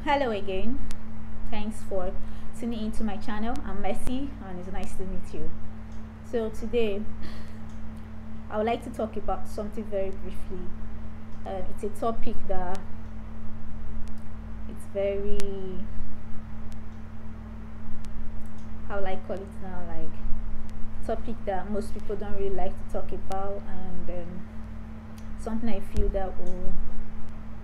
Hello again. Thanks for tuning into my channel. I'm Mercy and it's nice to meet you. So today I would like to talk about something very briefly. It's a topic that it's very, how will I call it now, like topic that most people don't really like to talk about, and something I feel that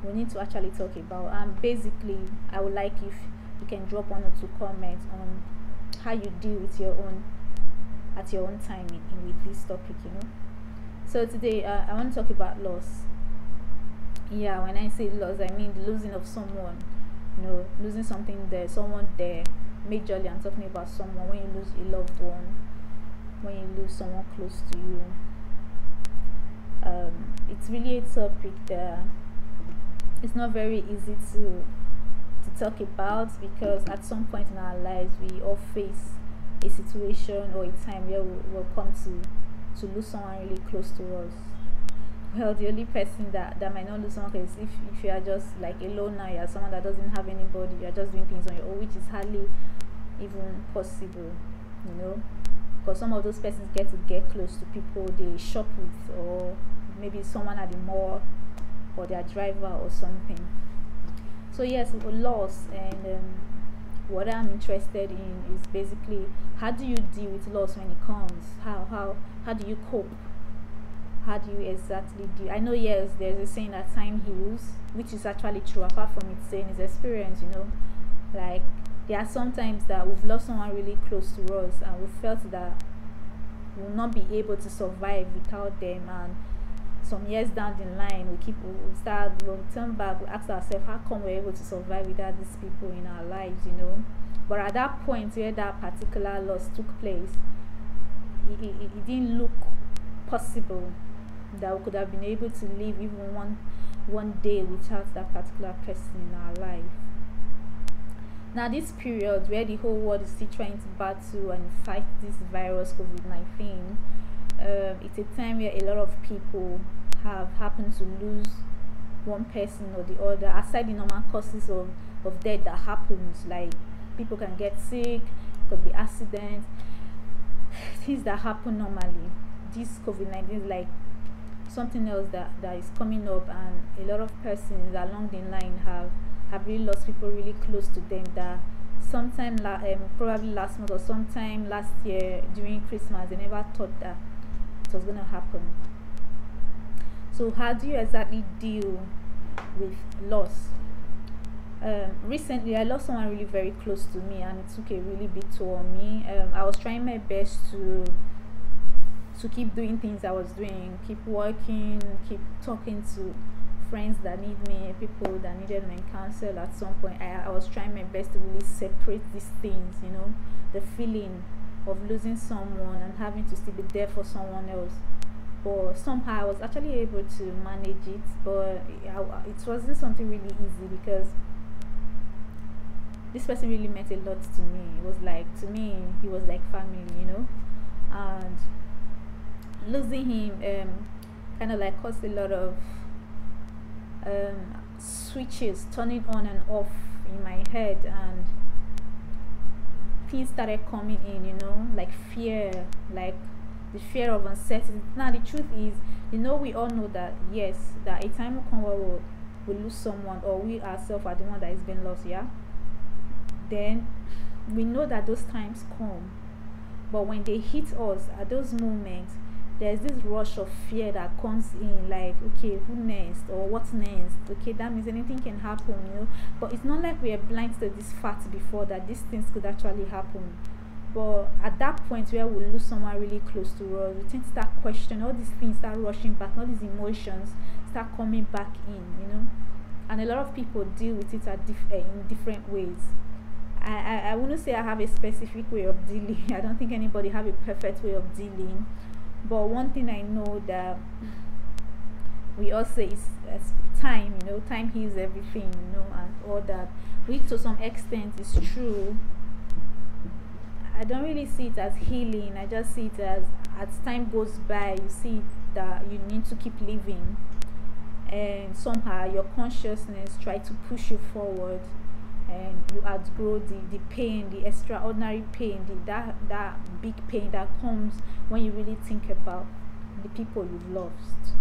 we need to actually talk about. And basically I would like if you can drop 1 or 2 comments on how you deal with your own at your own time with this topic. So today I want to talk about loss. Yeah, when I say loss, I mean the losing of someone. Losing something there, someone there. Majorly I'm talking about someone. When you lose a loved one, when you lose someone close to you, it's really a topic that it's not very easy to talk about, because at some point in our lives we all face a situation or a time where we'll come to lose someone really close to us. Well, the only person that might not lose someone is if you are just like alone now, you are someone that doesn't have anybody, you are just doing things on your own, which is hardly even possible, because some of those persons get close to people they shop with, or maybe someone at the mall, or their driver or something. So yes, loss, and what I'm interested in is basically, how do you deal with loss when it comes? How do you cope? How do you exactly do? I know, yes, there's a saying that time heals, which is actually true, apart from it saying it's experience. Like there are sometimes that we've lost someone really close to us and we felt that we'll not be able to survive without them, and some years down the line we'll turn back, we ask ourselves, how come we're able to survive without these people in our lives? But at that point where that particular loss took place, it didn't look possible that we could have been able to live even one day without that particular person in our life. Now this period where the whole world is still trying to battle and fight this virus COVID-19, it's a time where a lot of people have happened to lose one person or the other, aside the normal causes of death that happens, like people can get sick, could be accidents, things that happen normally. This COVID-19 is like something else that is coming up, and a lot of persons along the line have really lost people really close to them, that sometime probably last month or sometime last year during Christmas, they never thought that it was going to happen. So how do you exactly deal with loss? Recently I lost someone really very close to me, and it took a really big toll on me. I was trying my best to keep doing things I was doing, keep working, keep talking to friends that need me, people that needed my counsel. At some point I was trying my best to really separate these things, the feeling of losing someone and having to still be there for someone else. But somehow I was actually able to manage it, but it wasn't something really easy, because this person really meant a lot to me. It was like, to me, he was like family, and losing him kind of like caused a lot of switches turning on and off in my head, and things started coming in, like fear, like the fear of uncertainty. Now the truth is, we all know that yes, that a time will come where we'll lose someone, or we ourselves are the one that is being lost. Yeah, then we know that those times come, but when they hit us at those moments, there's this rush of fear that comes in, like, okay, who next, or what's next? Okay, that means anything can happen, but it's not like we are blind to this fact before, that these things could actually happen. But at that point where we lose someone really close to us, we tend to start questioning, all these things start rushing back, all these emotions start coming back in, and a lot of people deal with it in different ways. I wouldn't say I have a specific way of dealing. I don't think anybody have a perfect way of dealing, but one thing I know that we all say is time. Time heals everything, and all that, which to some extent is true. I don't really see it as healing. I just see it as time goes by, you see that you need to keep living, and somehow your consciousness try to push you forward, and you outgrow the pain, the extraordinary pain, that big pain that comes when you really think about the people you've lost.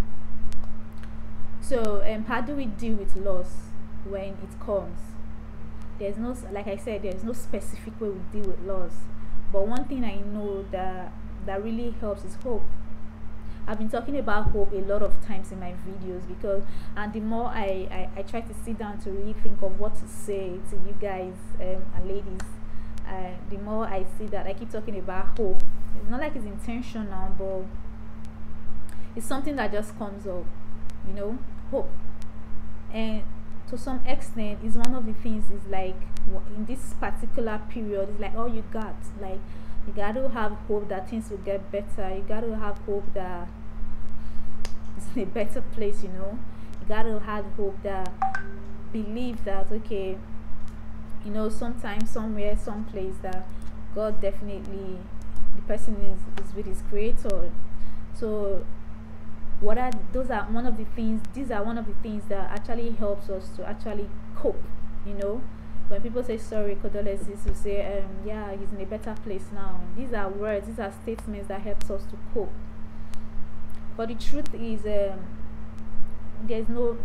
So how do we deal with loss when it comes? There's no, like I said, there's no specific way we deal with loss, but one thing I know that really helps is hope. I've been talking about hope a lot of times in my videos, because and the more I try to sit down to really think of what to say to you guys and ladies, the more I see that I keep talking about hope. It's not like it's intentional, but it's something that just comes up, you know, hope. And to some extent, is one of the things, is like in this particular period, it's like all you got. Like, you got to have hope that things will get better. You got to have hope that it's in a better place, you know. You got to have hope that, believe that, okay, you know, sometimes, somewhere, someplace, that God definitely, the person is with his creator. So what are those are one of the things these are one of the things that actually helps us to actually cope, you know. When people say sorry, condolences, to say yeah, he's in a better place now, these are words, these are statements that helps us to cope. But the truth is, there's no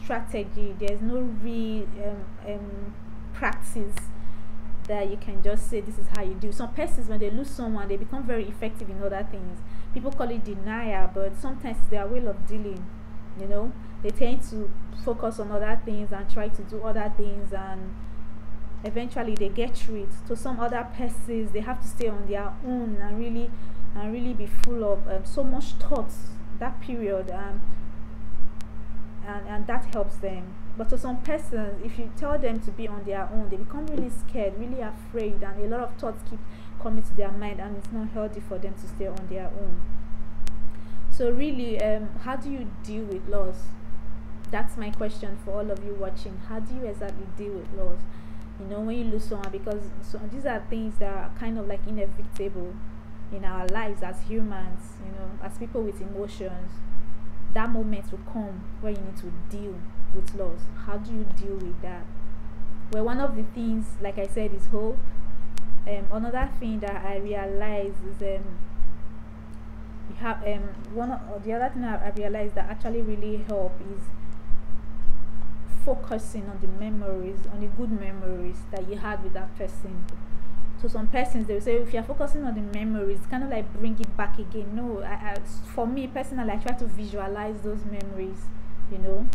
strategy, there's no real practice that you can just say this is how you do. Some persons, when they lose someone, they become very effective in other things. People call it denial, but sometimes it's their way of dealing, you know. They tend to focus on other things and try to do other things, and eventually they get through it. So some other persons, they have to stay on their own and really be full of so much thoughts that period, and that helps them. But to some persons, if you tell them to be on their own, they become really scared, really afraid, and a lot of thoughts keep coming to their mind, and it's not healthy for them to stay on their own. So really, how do you deal with loss? That's my question for all of you watching. How do you exactly deal with loss? You know, when you lose someone, because these are things that are kind of like inevitable in our lives as humans, you know, as people with emotions. That moment will come where you need to deal with loss. How do you deal with that? Well, one of the things, like I said, is hope. Another thing that I realize is the other thing I realized that actually really help is focusing on the memories, on the good memories that you had with that person. So some persons, they will say, if you're focusing on the memories, kind of like bring it back again. No, for me personally, I try to visualize those memories, you know,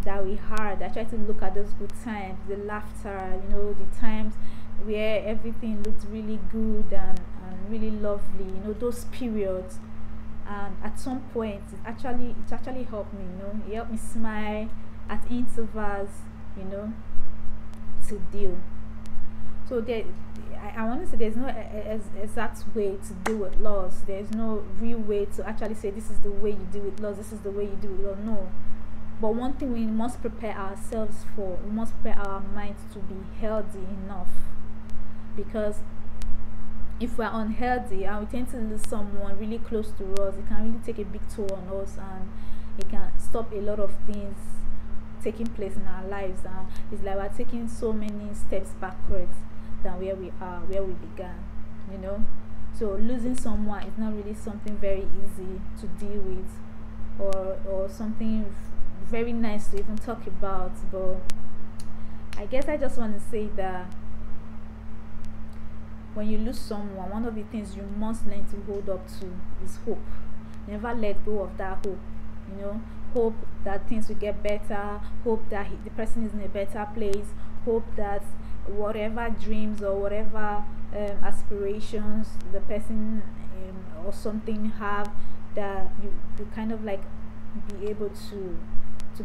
that we had. I try to look at those good times, the laughter, you know, the times where everything looked really good and really lovely, you know, those periods. And at some point, it actually helped me, you know. It helped me smile at intervals, you know, to deal. So I want to say there's no exact way to deal with loss. There's no real way to actually say this is the way you deal with loss, this is the way you do it. No. But one thing we must prepare ourselves for, we must prepare our minds to be healthy enough. Because if we're unhealthy and we tend to lose someone really close to us, it can really take a big toll on us, and it can stop a lot of things taking place in our lives. And it's like we're taking so many steps backwards than where we began, you know. So losing someone is not really something very easy to deal with, or something very nice to even talk about. But I guess I just want to say that when you lose someone, one of the things you must learn to hold up to is hope. Never let go of that hope, you know. Hope that things will get better, hope that the person is in a better place, hope that whatever dreams or whatever aspirations the person or something have, that you kind of like be able to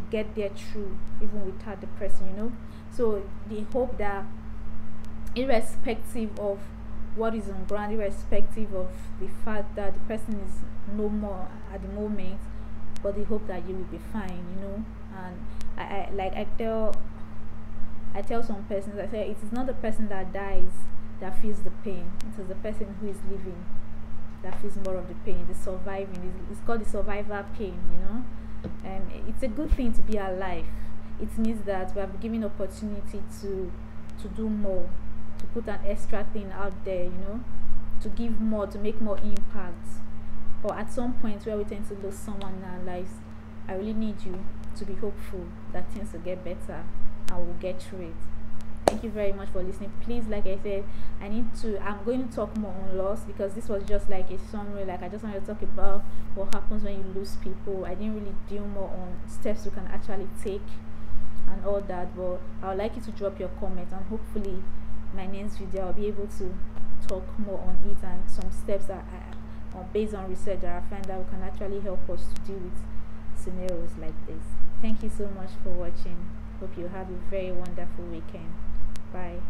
get there through even without the person, you know. So the hope that irrespective of what is on ground, irrespective of the fact that the person is no more at the moment, but the hope that you will be fine, you know. And I tell some persons, I say it is not the person that dies that feels the pain, it is the person who is living that feels more of the pain, the surviving. It's called the survivor pain, you know. And it's a good thing to be alive. it means that we have given opportunity to do more, to put an extra thing out there, to give more, to make more impact. Or at some point where we tend to lose someone in our lives, I really need you to be hopeful that things will get better and we'll get through it. Thank you very much for listening. Please, like I said, I'm going to talk more on loss, because this was just like a summary. Like, I just wanted to talk about what happens when you lose people. I didn't really deal more on steps you can actually take and all that, but I would like you to drop your comment, and hopefully my next video I'll be able to talk more on it and some steps that based on research that I find that can actually help us to deal with scenarios like this. Thank you so much for watching. Hope you have a very wonderful weekend. Bye.